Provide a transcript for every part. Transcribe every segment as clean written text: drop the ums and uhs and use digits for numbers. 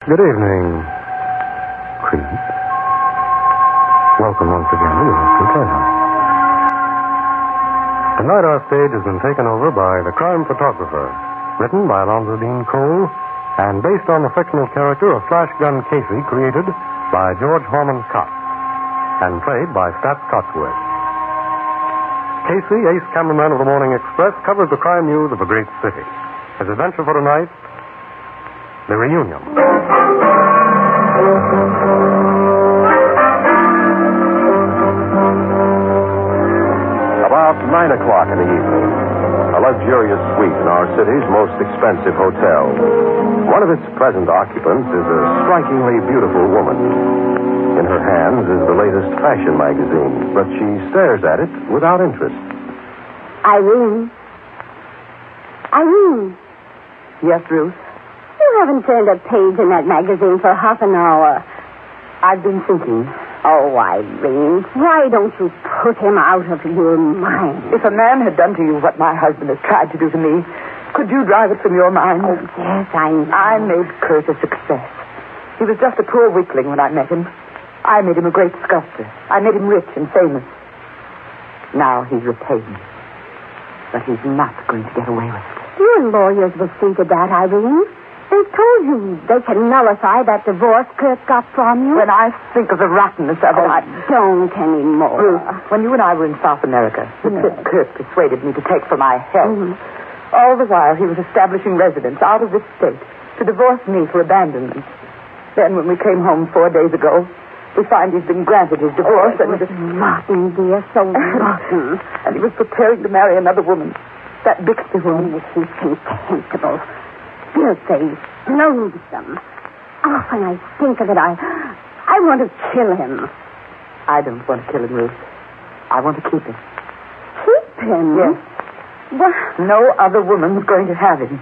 Good evening, Creed. Welcome once again to Mystery Playhouse. Tonight our stage has been taken over by The Crime Photographer, written by Alonzo Dean Cole, and based on the fictional character of Flashgun Casey, created by George Harmon Coxe, and played by Stats Cotsworth. Casey, ace cameraman of the Morning Express, covers the crime news of a great city. His adventure for tonight, the reunion. About 9 o'clock in the evening, a luxurious suite in our city's most expensive hotel. One of its present occupants is a strikingly beautiful woman. In her hands is the latest fashion magazine, but she stares at it without interest. Irene. Yes, Ruth? You haven't turned a page in that magazine for half an hour. I've been thinking. Oh, Irene, why don't you put him out of your mind? If a man had done to you what my husband has tried to do to me, could you drive it from your mind? Oh, yes, I know. I made Kurt a success. He was just a poor weakling when I met him. I made him a great sculptor. I made him rich and famous. Now he's repaid me. But he's not going to get away with it. Your lawyers will see to that, Irene. They've told you they can nullify that divorce Kurt got from you. When I think of the rottenness of it, don't anymore. Ruth, when you and I were in South America, the trip Kurt persuaded me to take for my health. Mm-hmm. All the while, he was establishing residence out of this state to divorce me for abandonment. Then, when we came home 4 days ago, we find he's been granted his divorce. It was rotten, dear, so rotten. And he was preparing to marry another woman, that Bixby woman. Oh, he's contemptible. Filthy, loathsome. Oh, when I think of it, I want to kill him. I don't want to kill him, Ruth. I want to keep him. Keep him? Yes. What? No other woman's going to have him.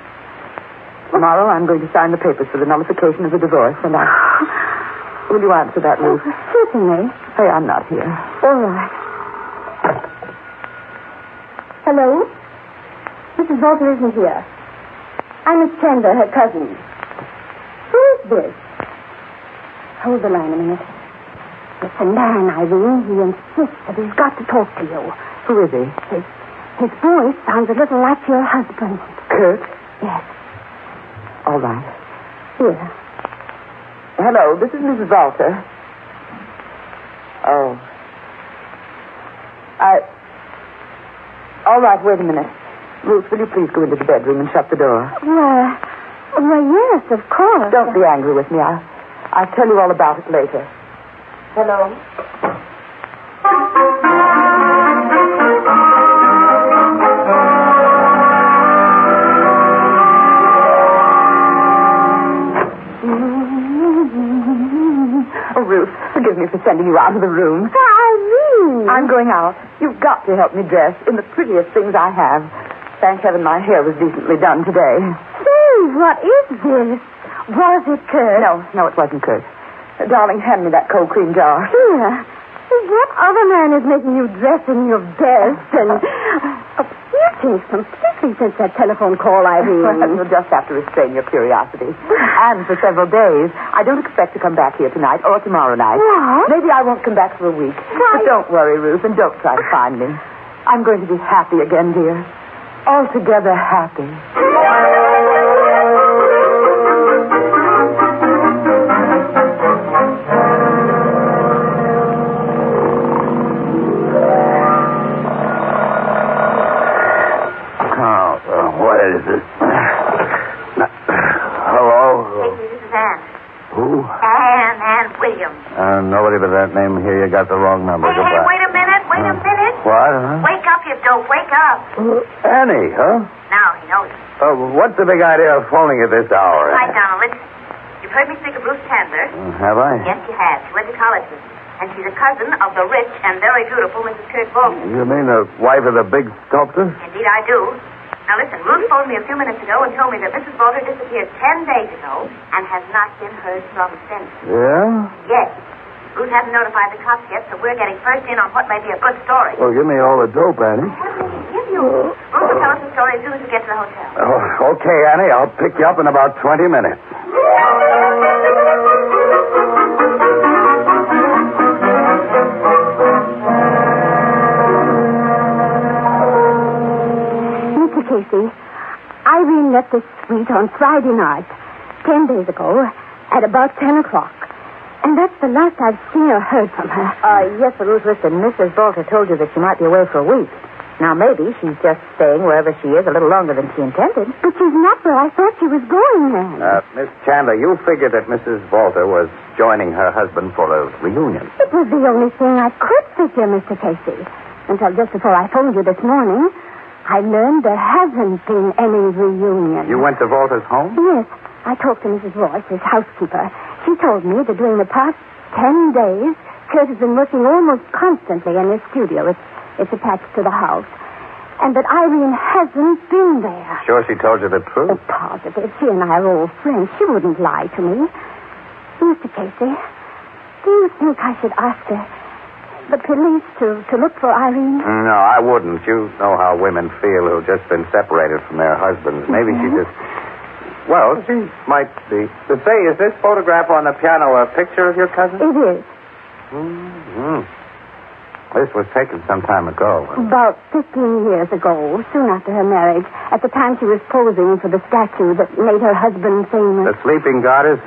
Tomorrow I'm going to sign the papers for the nullification of the divorce, and Will you answer that, Ruth? Certainly. Hey, I'm not here. All right. Hello? Mrs. Walter isn't here. I'm Miss Chandler, her cousin. Who is this? Hold the line a minute. It's a man, Irene. He insists that he's got to talk to you. Who is he? His voice sounds a little like your husband. Kurt? Yes. All right. Here. Hello, this is Mrs. Walter. Oh. All right, wait a minute. Ruth, will you please go into the bedroom and shut the door? Well, yes, of course. Don't be angry with me. I'll tell you all about it later. Hello? Oh, Ruth, forgive me for sending you out of the room. Irene! I'm going out. You've got to help me dress in the prettiest things I have. Thank heaven my hair was decently done today. Say, what is this? Was it Kurt? No, it wasn't Kurt. Darling, hand me that cold cream jar. Here. What other man is making you dress in your best? And you've changed completely since that telephone call, Irene. You'll just have to restrain your curiosity. And for several days. I don't expect to come back here tonight or tomorrow night. What? Maybe I won't come back for a week. Why? But don't worry, Ruth, and don't try to find me. I'm going to be happy again, dear. Altogether happy. What is it? Hello? Casey, this is Anne. Who? Anne Williams. Nobody but that name here. You got the wrong number. Hey, Goodbye. wait a minute. What? Huh? Wake up, you dope. Wake up. Annie, huh? Now he knows it. What's the big idea of phoning at this hour? Right, Donald, listen. You've heard me speak of Ruth Chandler. Have I? Yes, you have. She went to college with me. And she's a cousin of the rich and very beautiful Mrs. Kurt Bolton. You mean the wife of the big sculptor? Indeed, I do. Now, listen, Ruth phoned me a few minutes ago and told me that Mrs. Walter disappeared 10 days ago and has not been heard from since. Yeah? Yes. Ruth hasn't notified the cops yet, so we're getting first in on what may be a good story. Well, give me all the dope, Annie. Give you. Ruth will tell us the story as soon as we get to the hotel. Oh, okay, Annie. I'll pick you up in about 20 minutes. Irene left this suite on Friday night, 10 days ago, at about 10 o'clock. And that's the last I've seen or heard from her. Yes, but Ruth, listen, Mrs. Volter told you that she might be away for a week. Now, maybe she's just staying wherever she is a little longer than she intended. But she's not where I thought she was going then. Miss Chandler, you figured that Mrs. Volter was joining her husband for a reunion. It was the only thing I could figure, Mr. Casey. Until just before I phoned you this morning, I learned there hasn't been any reunion. You went to Volter's home? Yes. I talked to Mrs. Royce, his housekeeper. She told me that during the past 10 days, Kurt has been working almost constantly in his studio. It's attached to the house. And that Irene hasn't been there. Sure she told you the truth? Oh, positive. She and I are old friends. She wouldn't lie to me. Mr. Casey, do you think I should ask the police to look for Irene? No, I wouldn't. You know how women feel who've just been separated from their husbands. Maybe she just... Well, she might be. To say, is this photograph on the piano a picture of your cousin? It is. Mm-hmm. This was taken some time ago. About 15 years ago, soon after her marriage, at the time she was posing for the statue that made her husband famous. The sleeping goddess?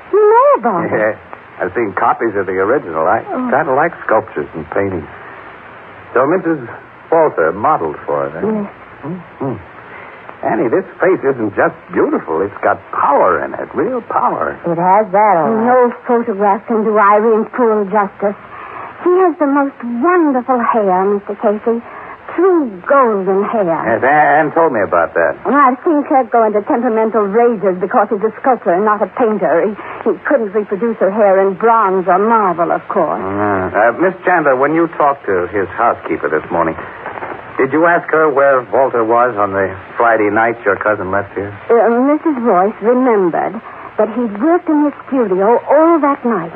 You know about it? Yeah, I've seen copies of the original. I kind of like sculptures and paintings. So Mrs. Walter modeled for it, eh? Yes. Mm-hmm. Annie, this face isn't just beautiful. It's got power in it, real power. It has that, all right. No photograph can do Irene full justice. She has the most wonderful hair, Mr. Casey. True golden hair. Yes, Anne told me about that. And I've seen Kurt go into temperamental rages because he's a sculptor and not a painter. He couldn't reproduce her hair in bronze or marble, of course. Miss Chandler, when you talked to his housekeeper this morning, did you ask her where Walter was on the Friday night your cousin left here? Mrs. Royce remembered that he'd worked in his studio all that night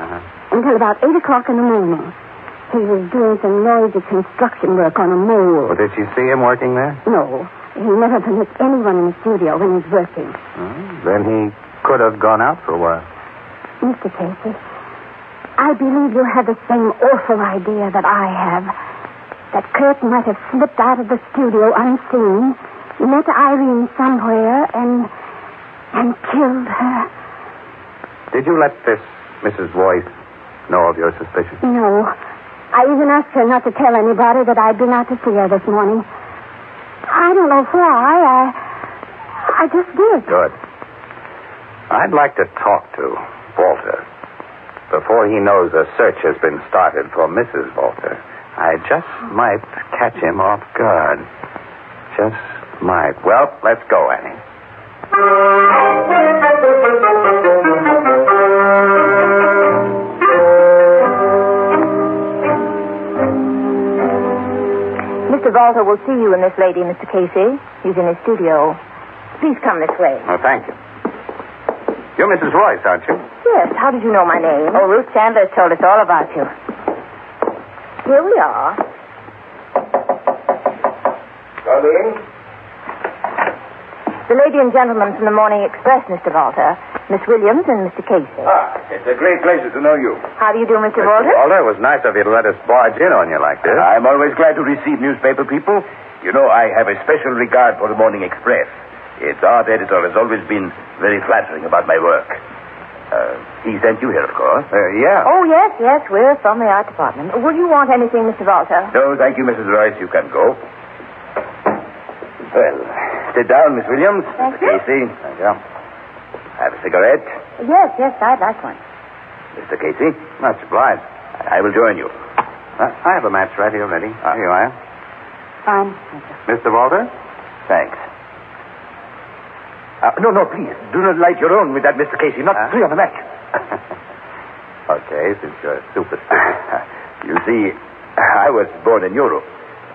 until about 8 o'clock in the morning. He was doing some noisy construction work on a mole. Well, did she see him working there? No. He never permits anyone in the studio when he's working. Then he could have gone out for a while. Mr. Casey, I believe you have the same awful idea that I have. That Kurt might have slipped out of the studio unseen, met Irene somewhere, and killed her. Did you let this Mrs. Royce know of your suspicions? No. I even asked her not to tell anybody that I'd been out to see her this morning. I don't know why. I just did. Good. I'd like to talk to Walter before he knows a search has been started for Mrs. Walter. I just might catch him off guard. Just might. Well, let's go, Annie. Mr. Volter will see you and this lady, Mr. Casey. He's in his studio. Please come this way. Oh, thank you. You're Mrs. Royce, aren't you? Yes. How did you know my name? Oh, Ruth Chandler has told us all about you. Here we are. Come in. The lady and gentleman from the Morning Express, Mr. Volter. Miss Williams and Mr. Casey. It's a great pleasure to know you. How do you do, Mr. Volter? Walter, it was nice of you to let us barge in on you like this. I'm always glad to receive newspaper people. You know, I have a special regard for the Morning Express. Its art editor has always been very flattering about my work. He sent you here, of course. Yeah. Oh, yes. We're from the art department. Will you want anything, Mr. Volter? No, thank you, Mrs. Royce. You can go. Well, sit down, Miss Williams. Thank you. Casey. Thank you. Have a cigarette? Yes, I'd like one. Mr. Casey? Much obliged. I will join you. I have a match right here ready. Here you are. Fine. Mr. Walter? Thanks. No, please. Do not light your own with that, Mr. Casey. Not three on the match. Okay, since you're superstitious. You see, I was born in Europe,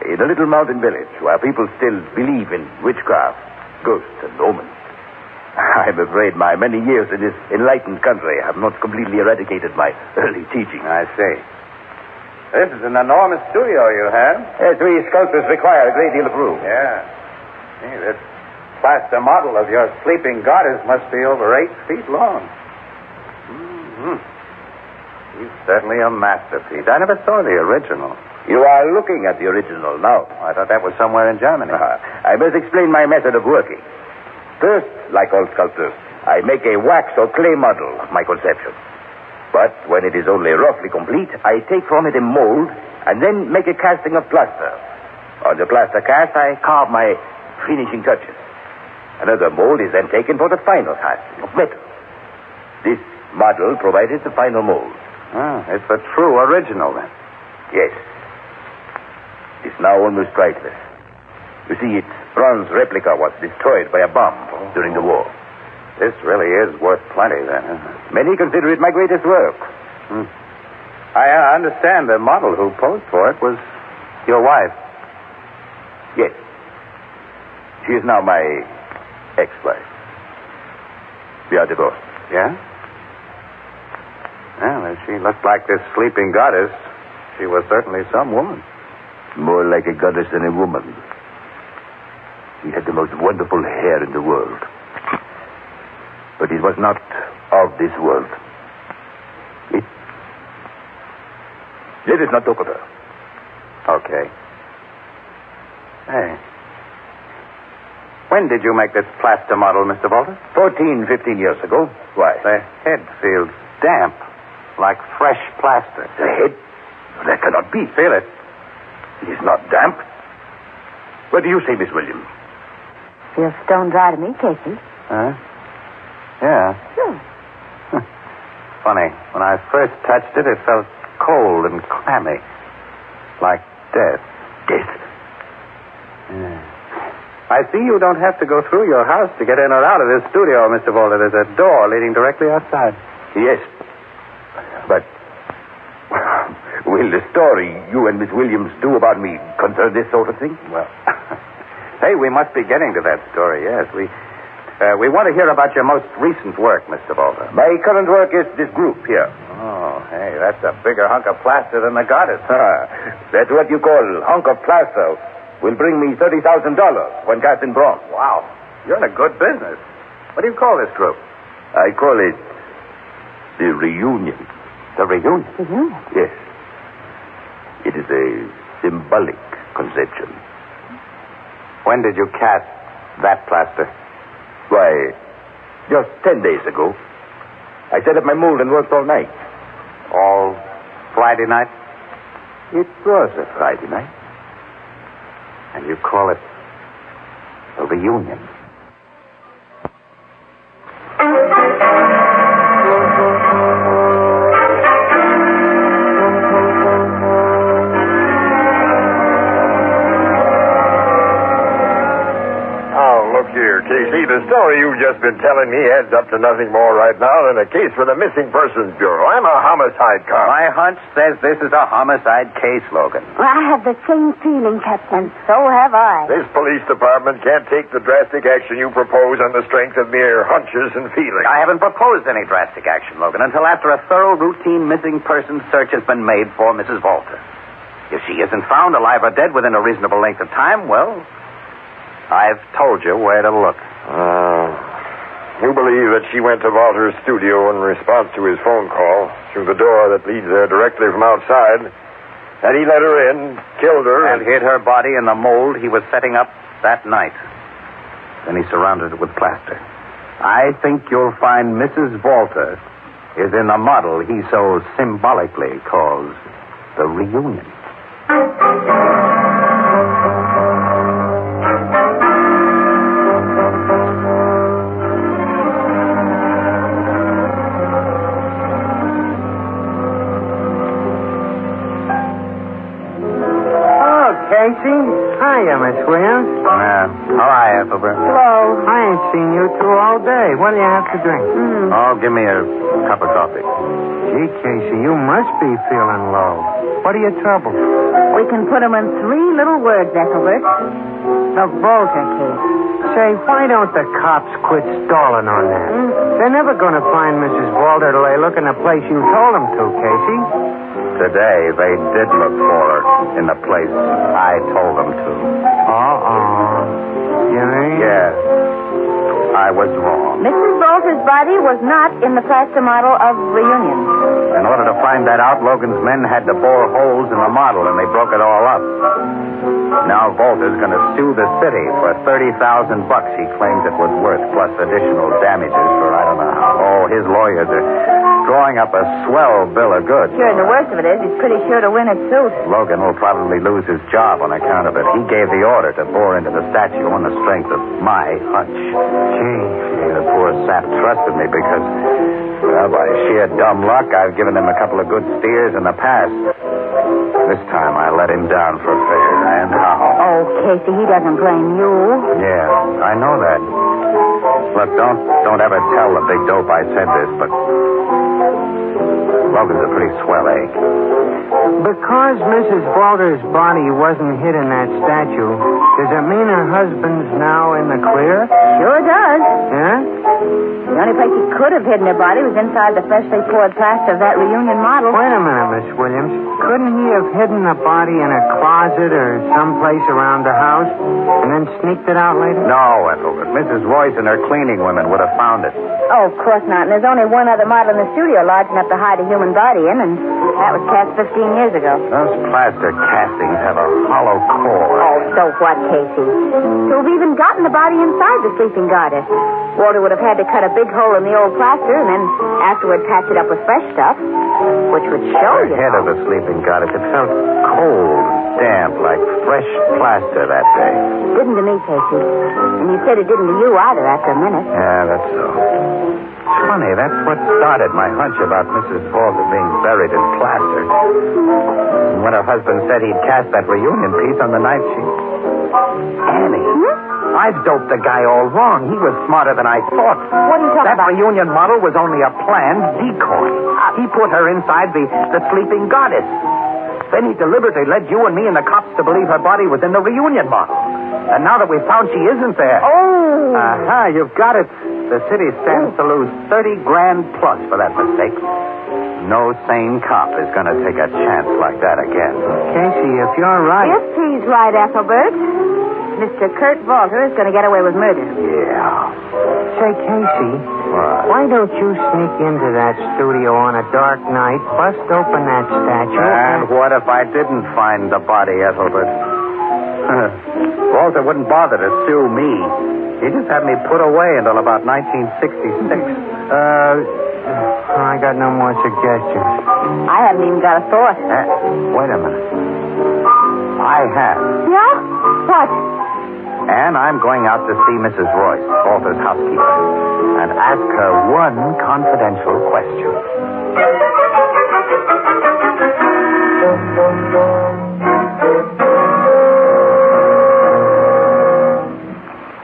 in a little mountain village where people still believe in witchcraft, ghosts, and omens. I'm afraid my many years in this enlightened country have not completely eradicated my early teaching. I see. This is an enormous studio you have. Yes, we sculptors require a great deal of room. Yeah. See, this plaster model of your sleeping goddess must be over 8 feet long. Mm-hmm. He's certainly a masterpiece. I never saw the original. You are looking at the original now. I thought that was somewhere in Germany. I must explain my method of working. First, like all sculptors, I make a wax or clay model of my conception. But when it is only roughly complete, I take from it a mold and then make a casting of plaster. On the plaster cast, I carve my finishing touches. Another mold is then taken for the final casting of metal. This model provided the final mold. It's a true original, then. Yes. It's now almost priceless. You see, its bronze replica was destroyed by a bomb during the war. This really is worth plenty, then, isn't it? Many consider it my greatest work. I understand the model who posed for it was your wife. Yes. She is now my ex-wife. We are divorced. Yeah? Well, if she looked like this sleeping goddess, she was certainly some woman. More like a goddess than a woman. She had the most wonderful hair in the world. But it was not of this world. Let us not talk of her. Okay. Hey. When did you make this plaster model, Mr. Volter? 14, 15 years ago. Why? The head feels damp, like fresh plaster. The head? That cannot be. Feel it. It is not damp. What do you say, Miss Williams? Feels stone dry to me, Casey. Huh? Yeah. Sure. Funny. When I first touched it, it felt cold and clammy. Like death. Death? Yeah. I see you don't have to go through your house to get in or out of this studio, Mr. Volter. There's a door leading directly outside. Yes. But will the story you and Miss Williams do about me concern this sort of thing? Well, hey, we must be getting to that story, yes. We want to hear about your most recent work, Mr. Volter. My current work is this group here. Oh, hey, that's a bigger hunk of plaster than the goddess. That's what you call hunk of plaster. Will bring me $30,000 when cast in bronze. Wow. You're in a good business. What do you call this group? I call it the Reunion. The Reunion? Mm-hmm. Yes. It is a symbolic conception. When did you cast that plaster? Why, just 10 days ago. I set up my mold and worked all night. All Friday night? It was a Friday night. And you call it a reunion. Here, Casey, the story you've just been telling me adds up to nothing more right now than a case for the Missing Persons Bureau. I'm a homicide cop. My hunch says this is a homicide case, Logan. Well, I have the same feeling, Captain. So have I. This police department can't take the drastic action you propose on the strength of mere hunches and feelings. I haven't proposed any drastic action, Logan, until after a thorough routine missing persons search has been made for Mrs. Volter. If she isn't found alive or dead within a reasonable length of time, well, I've told you where to look. You believe that she went to Walter's studio in response to his phone call through the door that leads there directly from outside, and he let her in, killed her, and hid her body in the mold he was setting up that night. Then he surrounded it with plaster. I think you'll find Mrs. Volter is in the model he so symbolically calls the Reunion. Casey? Hiya, Miss Williams. How are you, Ethelbert? Hello. I ain't seen you two all day. What do you have to drink? Oh, give me a cup of coffee. Gee, Casey, you must be feeling low. What are your troubles? We can put them in 3 little words, Ethelbert. The Volter case. Say, why don't the cops quit stalling on that? They're never going to find Mrs. Volter till they look in the place you told them to, Casey. Today, they did look for her in the place I told them to. You mean? Yes. I was wrong. Mrs. Walter's body was not in the plaster model of Reunion. In order to find that out, Logan's men had to bore holes in the model, and they broke it all up. Now Walter's going to sue the city for $30,000 he claims it was worth, plus additional damages for I don't know how. Oh, his lawyers are drawing up a swell bill of goods. Sure, and the worst of it is he's pretty sure to win his suit. Logan will probably lose his job on account of it. He gave the order to bore into the statue on the strength of my hunch. Gee, the poor sap trusted me because, well, by sheer dumb luck, I've given him a couple of good steers in the past. This time I let him down for fair, and how? Oh, Casey, he doesn't blame you. Yeah, I know that. Look, don't ever tell the big dope I said this, but Logan's a pretty swell egg. Because Mrs. Walter's body wasn't hid in that statue, does it mean her husband's now in the clear? Sure does. Yeah? The only place he could have hidden her body was inside the freshly poured plaster of that Reunion model. Wait a minute, Miss Williams. Couldn't he have hidden the body in a closet or someplace around the house and then sneaked it out later? No, Ethelbert. Mrs. Royce and her cleaning women would have found it. Oh, of course not. And there's only one other model in the studio large enough to hide a human body in, and that was cast 15 years ago. Those plaster castings have a hollow core. Oh, so what, Casey? To have even gotten the body inside the sleeping goddess, Walter would have had to cut a big hole in the old plaster and then afterward patch it up with fresh stuff, which would show The head of the sleeping goddess, it felt cold, damp, like fresh plaster that day. It didn't to me, Casey. And you said it didn't to you either after a minute. Yeah, that's so. It's funny, that's what started my hunch about Mrs. Walter being buried in plaster. And when her husband said he'd cast that Reunion piece on the night she... Annie, I've doped the guy all wrong. He was smarter than I thought. What are you talking that about? That Reunion model was only a planned decoy. He put her inside the sleeping goddess. Then he deliberately led you and me and the cops to believe her body was in the Reunion model. And now that we've found she isn't there... Oh! Aha, you've got it. The city stands to lose $30,000 plus for that mistake. No sane cop is going to take a chance like that again. Casey, if you're right... If he's right, Ethelbert, Mr. Kurt Walter is going to get away with murder. Yeah. Say, Casey, What? why don't you sneak into that studio on a dark night, bust open that statue... And what if I didn't find the body, Ethelbert? Walter wouldn't bother to sue me. He just had me put away until about 1966. I got no more suggestions. I haven't even got a thought. Wait a minute. I have. Yeah? What? And I'm going out to see Mrs. Royce, Walter's housekeeper, and ask her one confidential question.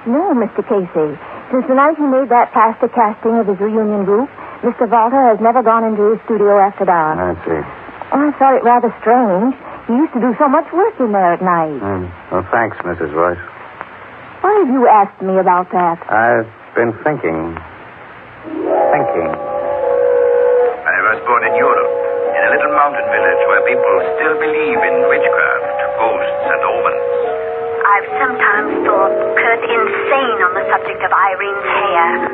No, Mr. Casey. Since the night he made that plaster casting of his Reunion group, Mr. Walter has never gone into his studio after dark. I see. Oh, I thought it rather strange. He used to do so much work in there at night. Well, thanks, Mrs. Royce. Why have you asked me about that? I've been thinking. I was born in Europe, in a little mountain village where people still believe in witchcraft, ghosts, and omens. I've sometimes thought Kurt insane on the subject of Irene's hair.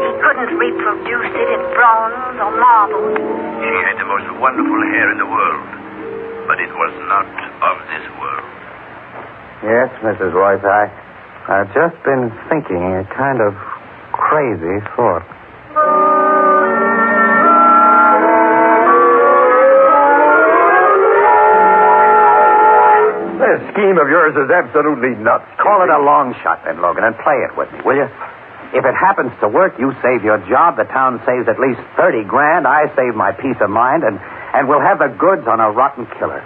He couldn't reproduce it in bronze or marble. She had the most wonderful hair in the world, but it was not of this world. Yes, Mrs. Royce, I've just been thinking a kind of crazy thought. This scheme of yours is absolutely nuts. Call it a long shot, then, Logan, and play it with me, will you? If it happens to work, you save your job, the town saves at least $30,000, I save my peace of mind, and we'll have the goods on a rotten killer.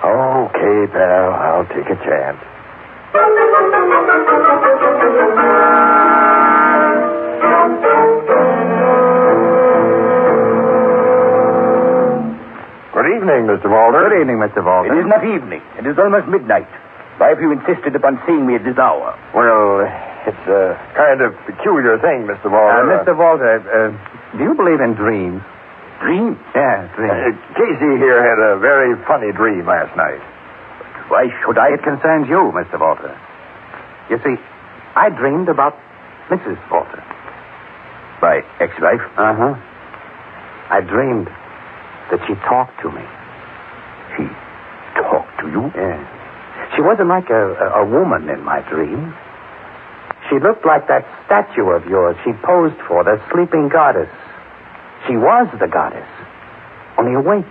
Okay, pal, I'll take a chance. Good evening, Mr. Walter. Good evening, Mr. Walter. It is not evening. It is almost midnight. Why have you insisted upon seeing me at this hour? Well, it's a kind of peculiar thing, Mr. Walter. Mr. Walter, do you believe in dreams? Dreams? Yeah, dreams. Casey here had a very funny dream last night. Why should I? It concerns you, Mr. Walter. You see, I dreamed about Mrs. Walter. My ex-wife? Uh-huh. I dreamed that she talked to me. She talked to you? Yeah. She wasn't like a woman in my dream. She looked like that statue of yours she posed for, the sleeping goddess. She was the goddess, only awake.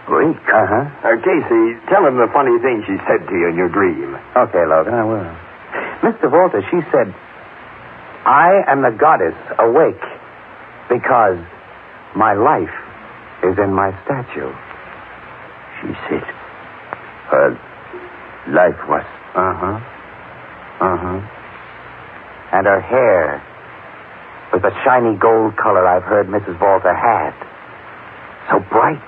Awake? Uh-huh. Casey, tell him the funny thing she said to you in your dream. Okay, Logan, I will. Mr. Walter, she said, I am the goddess awake because my life is in my statue. She said her life was... Uh-huh. Uh-huh. And her hair was the shiny gold color I've heard Mrs. Walter had. So bright.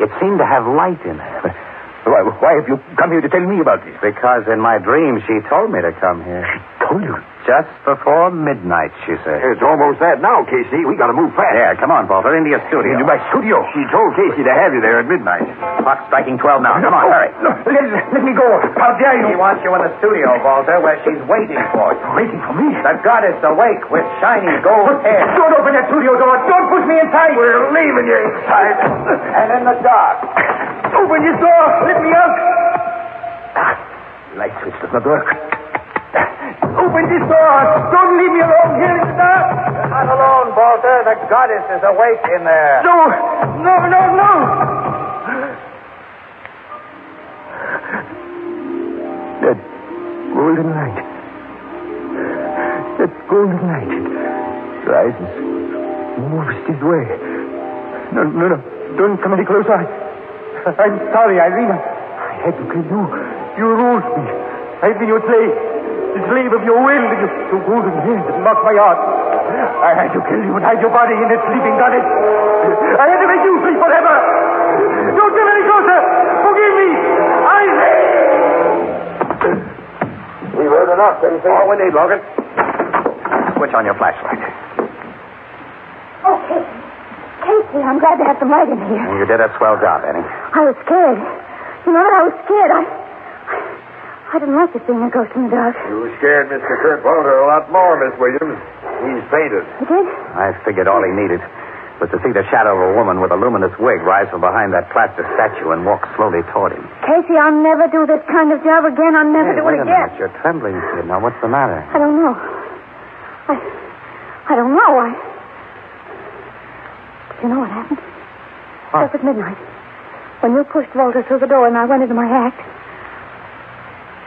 It seemed to have light in it. Why have you come here to tell me about this? Because in my dream she told me to come here. She told you? Just before midnight, she said. It's almost that now, Casey. We got to move fast. Yeah, come on, Walter, into your studio. Into my studio? She told Casey to have you there at midnight. Clock's striking 12 now. Come on, hurry. No, let me go. How dare you? She wants you in the studio, Walter, where she's waiting for you. Waiting for me? The goddess awake with shiny gold hair. Don't open that studio door. Don't push me inside. We're leaving you inside. And in the dark. Open this door. Let me out. Light switch does not work. Open this door. Don't leave me alone here in the dark. You're not alone, Walter. The goddess is awake in there. No. That golden light. That golden light. It rises, moves this way. No. Don't come any closer. I'm sorry, Irene. I had to kill you. You ruled me. I've been your slave. The slave of your will, your golden hand that knocked my heart. I had to kill you and hide your body in that sleeping goddess. I had to make you free forever. Don't come any closer. Forgive me. We've heard enough, Casey. All we need, Logan. Switch on your flashlight. Oh, Casey, I'm glad to have some light in here. You did a swell job, Annie. I was scared. You know that I was scared. I didn't like it being a ghost in the dark. You scared Mr. Kurt Walter a lot more, Miss Williams. He's fainted. You did? I figured all he needed was to see the shadow of a woman with a luminous wig rise from behind that plaster statue and walk slowly toward him. Casey, I'll never do this kind of job again. I'll never do it again. Minute. You're trembling, kid. Now, what's the matter? I don't know. I don't know. But you know what happened? What? Just at midnight. When you pushed Walter through the door and I went into my act,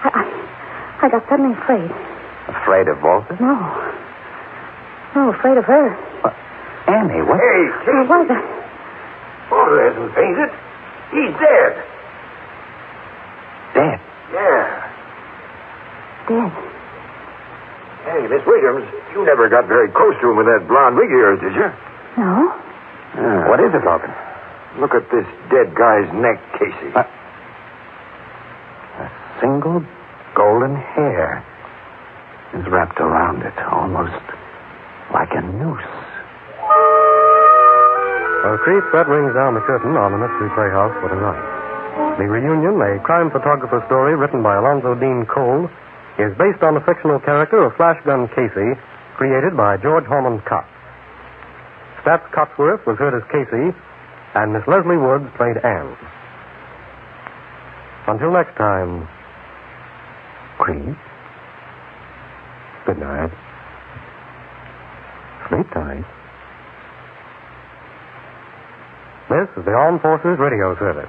I got suddenly afraid. Afraid of Walter? No, afraid of her. Annie, what? Hey, What was that? Walter hasn't fainted. He's dead. Dead? Yeah. Dead. Hey, Miss Williams, you never got very close to him with that blonde wig of yours, did you? No. What is it, Logan? Look at this dead guy's neck, Casey. A single golden hair is wrapped around it, almost like a noose. A creep that rings down the curtain on the Mystery Playhouse for tonight. The Reunion, a crime photographer story written by Alonzo Dean Cole, is based on the fictional character of Flashgun Casey, created by George Harmon Coxe. Stats Cotsworth was heard as Casey, and Miss Leslie Woods played Anne. Until next time, creep. Good night. Sleep tight. This is the Armed Forces Radio Service.